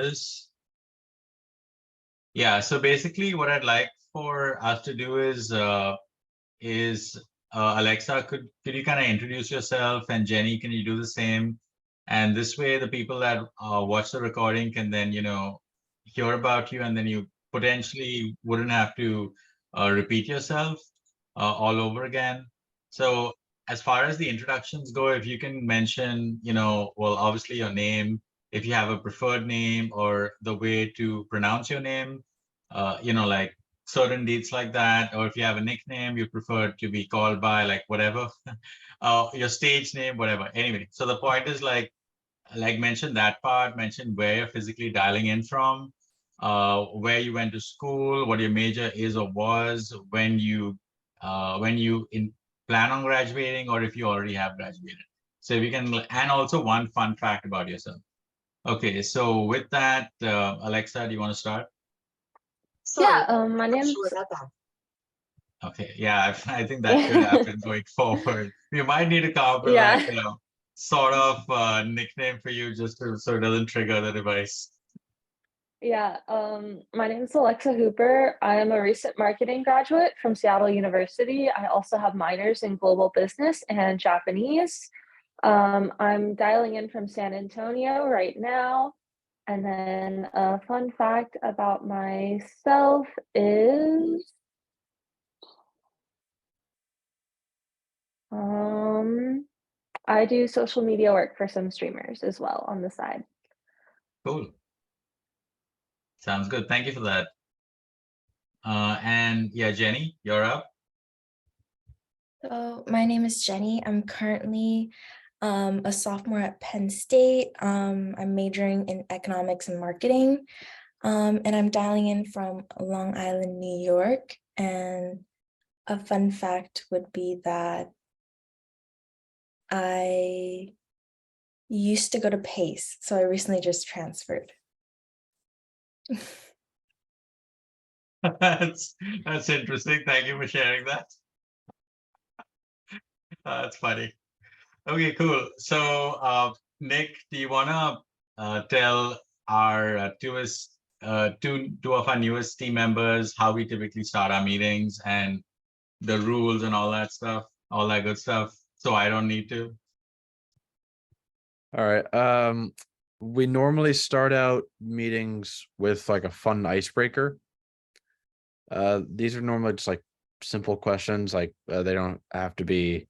this. Yeah, so basically what I'd like for us to do is Alexa, could you kind of introduce yourself, and Jenny, can you do the same? And this way the people that watch the recording can then, hear about you, and then you potentially wouldn't have to repeat yourself all over again. So as far as the introductions go, if you can mention, well, obviously your name, if you have a preferred name or the way to pronounce your name, like certain deeds like that, or if you have a nickname you prefer to be called by, like whatever, your stage name, whatever. Anyway, so the point is like mention that part, mention where you're physically dialing in from, where you went to school, what your major is or was, when you plan on graduating, or if you already have graduated. So if you can, and also one fun fact about yourself. Okay, so with that, Alexa, do you want to start? Yeah, my name's Okay, yeah, I think that could happen going forward. We might need to come up with like sort of nickname for you, just so it doesn't trigger the device. Yeah, my name is Alexa Hooper. I am a recent marketing graduate from Seattle University. I also have minors in global business and Japanese. I'm dialing in from San Antonio right now. And then a fun fact about myself is I do social media work for some streamers as well on the side. Cool. Sounds good. Thank you for that. And yeah, Jenny, you're up. So my name is Jenny. I'm currently a sophomore at Penn State. I'm majoring in economics and marketing, and I'm dialing in from Long Island, New York. And a fun fact would be that I used to go to Pace, so I recently just transferred. That's interesting. Thank you for sharing that. That's funny. Okay, cool. So, Nick, do you wanna tell our two of our newest team members how we typically start our meetings and the rules and all that stuff, all that good stuff, so I don't need to? All right. We normally start out meetings with like a fun icebreaker. These are normally just like simple questions, like they don't have to be.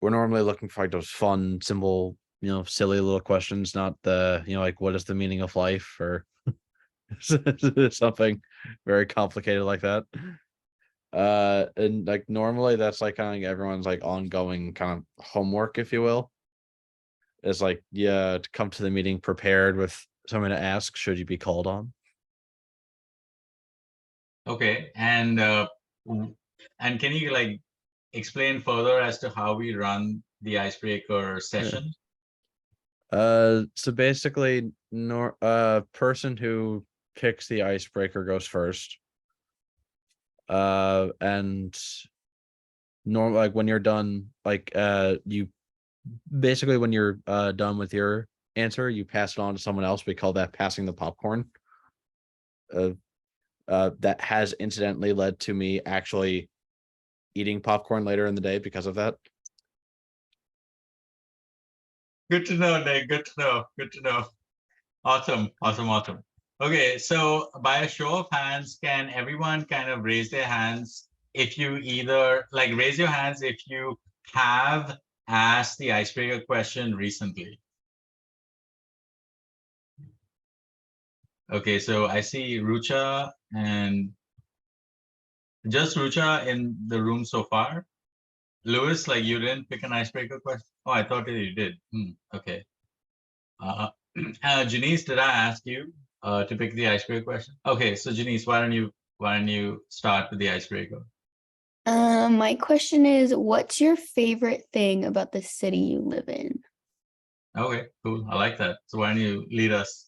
We're normally looking for like those fun, simple, silly little questions, not the, like what is the meaning of life or something very complicated like that. And like normally that's like kind of everyone's like ongoing kind of homework, if you will. It's like, yeah, to come to the meeting prepared with someone to ask should you be called on. Okay, and can you like explain further as to how we run the icebreaker session? So basically, person who picks the icebreaker goes first. And normal, like when you're done, like you basically when you're done with your answer, you pass it on to someone else. We call that passing the popcorn. That has incidentally led to me actually eating popcorn later in the day because of that. Good to know, Nick. Good to know. Good to know. Awesome. Okay, so by a show of hands, can everyone kind of raise their hands if you either like raise your hands if you have asked the icebreaker question recently? Okay, so I see Rucha and just Rucha in the room so far. Lewis, like you didn't pick an icebreaker question? Oh, I thought you did. Okay. Janice, did I ask you to pick the icebreaker question? Okay, so Janice, why don't you start with the icebreaker? My question is, what's your favorite thing about the city you live in? Okay, cool. I like that. So why don't you lead us?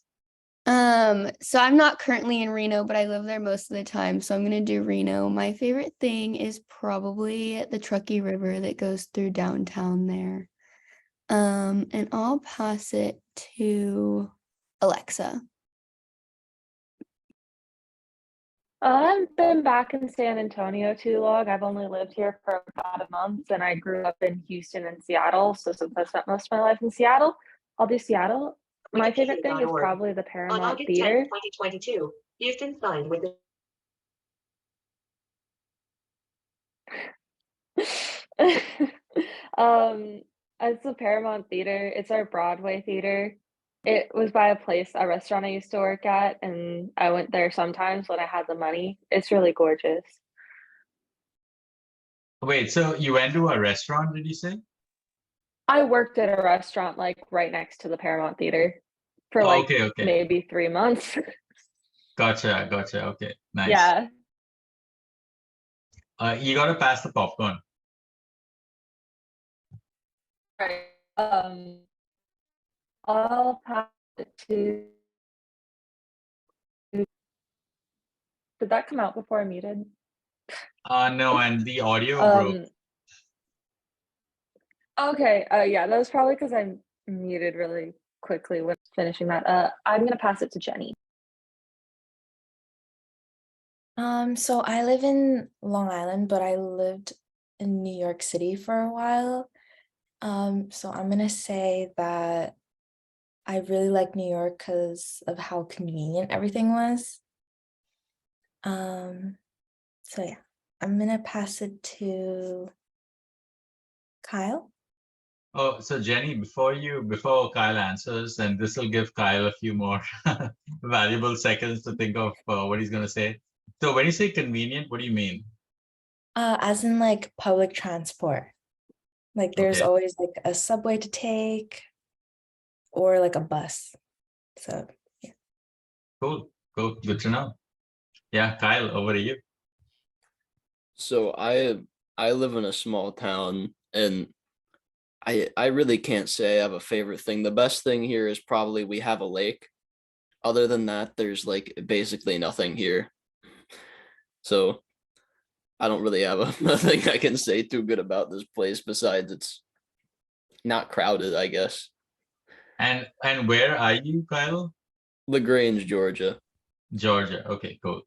So I'm not currently in Reno, but I live there most of the time, so I'm gonna do Reno. My favorite thing is probably the Truckee River that goes through downtown there. And I'll pass it to Alexa? I haven't been back in San Antonio too long. I've only lived here for about a month, and I grew up in Houston and Seattle. So since I spent most of my life in Seattle, I'll do Seattle. My favorite thing is Wikipedia.org. probably the On Paramount August 10, Theater. 2022, Houston signed with the um, it's the Paramount Theater. It's our Broadway theater. It was by a restaurant I used to work at, and I went there sometimes when I had the money. It's really gorgeous. Wait, so you went to a restaurant, did you say? I worked at a restaurant like right next to the Paramount Theater for Oh, like okay, okay. maybe 3 months. Gotcha, gotcha. Okay, nice. Yeah. You gotta pass the popcorn. Right. I'll pass it to. Did that come out before I muted? No, and the audio broke. Okay. Yeah, that was probably because I muted really quickly when finishing that. I'm gonna pass it to Jenny. So I live in Long Island, but I lived in New York City for a while. So I'm gonna say that I really like New York because of how convenient everything was. So yeah, I'm gonna pass it to Kyle. Oh, so Jenny, before Kyle answers, and this will give Kyle a few more valuable seconds to think of what he's gonna say. So when you say convenient, what do you mean? As in like public transport. Like there's Okay. always like a subway to take or like a bus. So yeah. Cool, cool, good to know. Yeah, Kyle, over to you. So I live in a small town and I really can't say I have a favorite thing. The best thing here is probably we have a lake. Other than that, there's like basically nothing here. So I don't really have nothing I can say too good about this place besides it's not crowded, I guess. And where are you, Kyle? LaGrange, Georgia. Georgia. Okay, cool.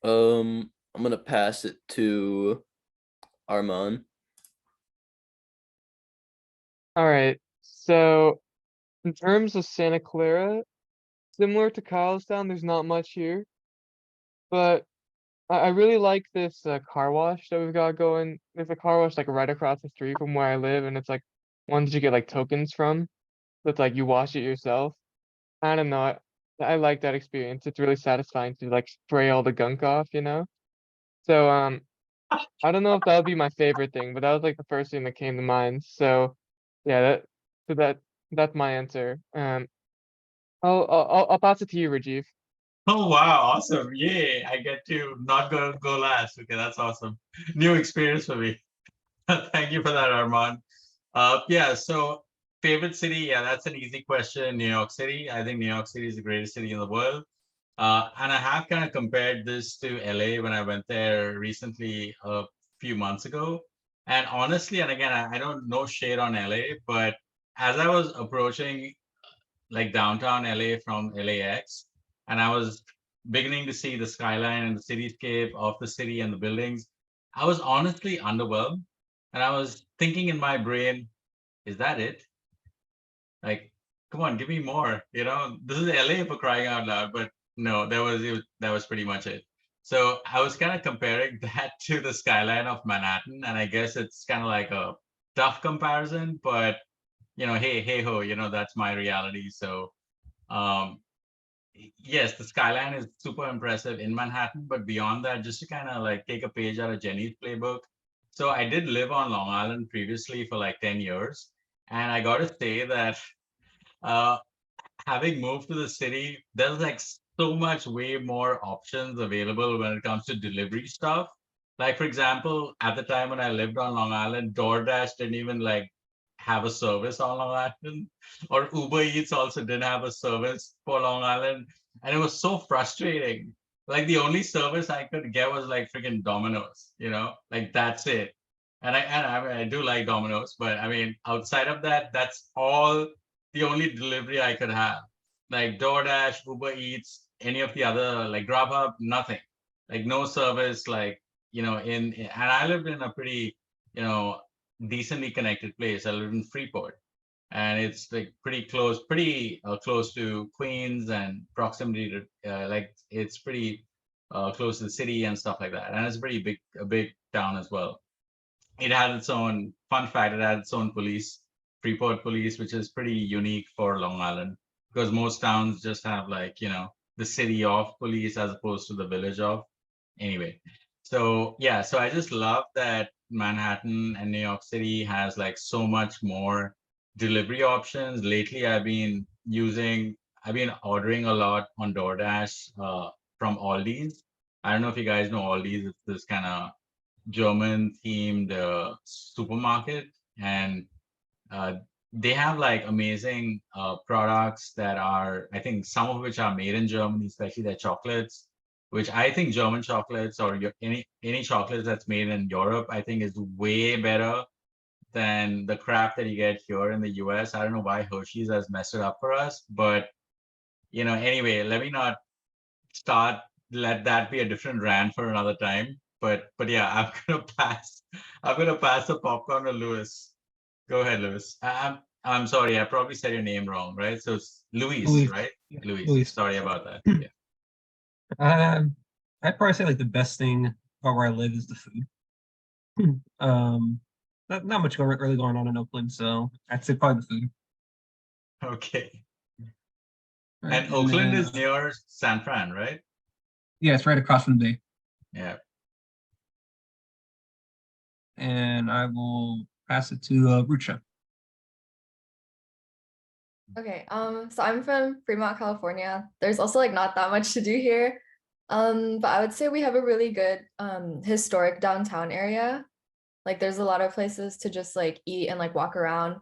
I'm gonna pass it to Armand. All right. So in terms of Santa Clara, similar to Kylestown, there's not much here, but I really like this car wash that we've got going. There's a car wash like right across the street from where I live, and it's like ones you get like tokens from. So it's like you wash it yourself. I don't know. I like that experience. It's really satisfying to like spray all the gunk off, you know? So I don't know if that would be my favorite thing, but that was like the first thing that came to mind. So yeah, that's my answer. I'll pass it to you, Rajiv. Oh wow, awesome. Yay. I get to not go last. Okay, that's awesome. New experience for me. Thank you for that, Armand. Yeah, so favorite city, yeah, that's an easy question. New York City. I think New York City is the greatest city in the world. And I have kind of compared this to LA when I went there recently a few months ago. And honestly, and again, I don't know shade on LA, but as I was approaching like downtown LA from LAX, and I was beginning to see the skyline and the cityscape of the city and the buildings, I was honestly underwhelmed. And I was thinking in my brain, is that it? Like, come on, give me more. You know, this is LA for crying out loud, but no, that was pretty much it. So I was kind of comparing that to the skyline of Manhattan, and I guess it's kind of like a tough comparison, but you know, hey ho, you know, that's my reality. So um yes, the skyline is super impressive in Manhattan, but beyond that, just to kind of like take a page out of Jenny's playbook. So I did live on Long Island previously for like 10 years, and I got to say that uh having moved to the city, there's like so much way more options available when it comes to delivery stuff. Like for example, at the time when I lived on Long Island, DoorDash didn't even like have a service on Long Island, or Uber Eats also didn't have a service for Long Island, and it was so frustrating. Like the only service I could get was like freaking Domino's, you know, like that's it. And I mean, I do like Domino's, but I mean, outside of that, that's all the only delivery I could have. Like DoorDash, Uber Eats, any of the other, like Grubhub, nothing. Like no service, like, and I lived in a pretty, decently connected place. I lived in Freeport, and it's like pretty close to Queens, and proximity to like it's pretty close to the city and stuff like that. And it's a big town as well. It had its own fun fact. It had its own police, Freeport police, which is pretty unique for Long Island, because most towns just have like the city of police as opposed to the village of. Anyway, so yeah, so I just love that Manhattan and New York City has like so much more delivery options. Lately, I've been ordering a lot on DoorDash from Aldi's. I don't know if you guys know Aldi's. It's this kind of German themed supermarket, and uh, they have like amazing products that are, I think, some of which are made in Germany, especially their chocolates, which I think German chocolates or any chocolates that's made in Europe, I think is way better than the crap that you get here in the US. I don't know why Hershey's has messed it up for us, but anyway, let me not start let that be a different rant for another time. But yeah, I'm gonna pass the popcorn to Lewis. Go ahead, Lewis. I'm sorry, I probably said your name wrong, right? So it's Luis, Luis. right? Yeah, Luis. Luis. Sorry about that. Yeah. I'd probably say like the best thing about where I live is the food. Not much really going on in Oakland, so I'd say probably the food. Okay. Right, And Oakland then, is near San Fran, right? yeah, it's right across from the bay. Yeah. And I will pass it to Rucha. Okay, so I'm from Fremont, California. There's also like not that much to do here. But I would say we have a really good historic downtown area. Like there's a lot of places to just like eat and like walk around.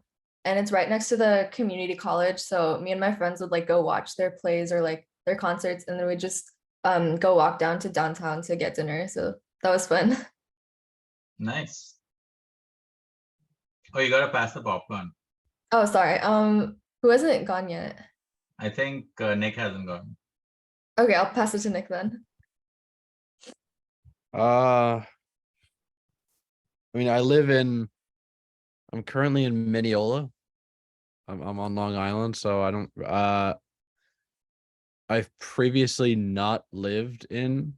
And it's right next to the community college. So me and my friends would like go watch their plays or like their concerts, and then we just go walk down to downtown to get dinner. So that was fun. Nice. Oh, you gotta pass the popcorn. Oh, sorry. Who hasn't gone yet? I think Nick hasn't gone. Okay, I'll pass it to Nick then. I mean, I'm currently in Mineola. I'm on Long Island, so I don't I've previously not lived in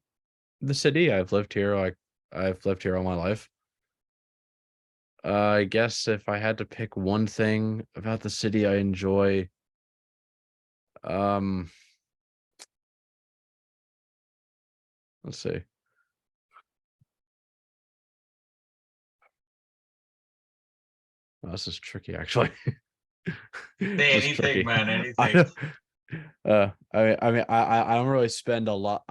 the city. I've lived here all my life. I guess if I had to pick one thing about the city I enjoy, let's see. Oh, this is tricky, actually. Say This is anything, tricky. man, I anything. I don't really spend a lot.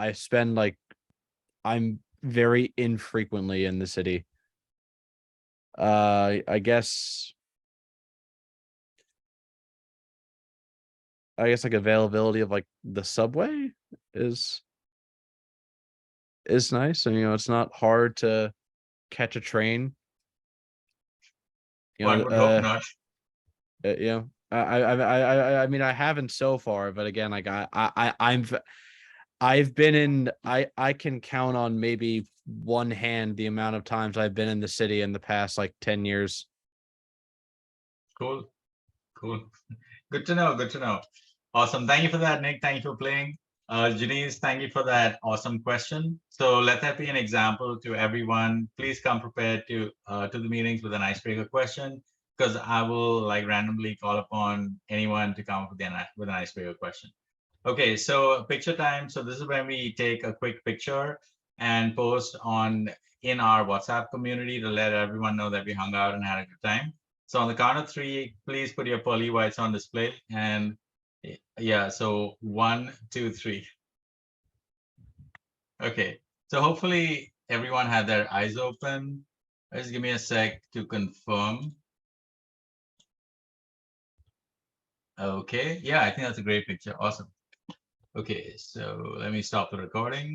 I'm very infrequently in the city. I guess like availability of like the subway is nice, and it's not hard to catch a train. One would hope not. I mean, I haven't so far, but again, like I've been in, I can count on maybe one hand the amount of times I've been in the city in the past like 10 years. Cool. Good to know. Good to know. Awesome. Thank you for that, Nick. Thank you for playing. Janice, thank you for that awesome question. So let that be an example to everyone. Please come prepared to the meetings with an icebreaker question, because I will like randomly call upon anyone to come up with an icebreaker question. Okay, so picture time. So this is when we take a quick picture and post in our WhatsApp community to let everyone know that we hung out and had a good time. So on the count of three, please put your pearly whites on display. And yeah, so 1, 2, 3. Okay, so hopefully everyone had their eyes open. Just give me a sec to confirm. Okay, yeah, I think that's a great picture. Awesome. Okay, so let me stop the recording.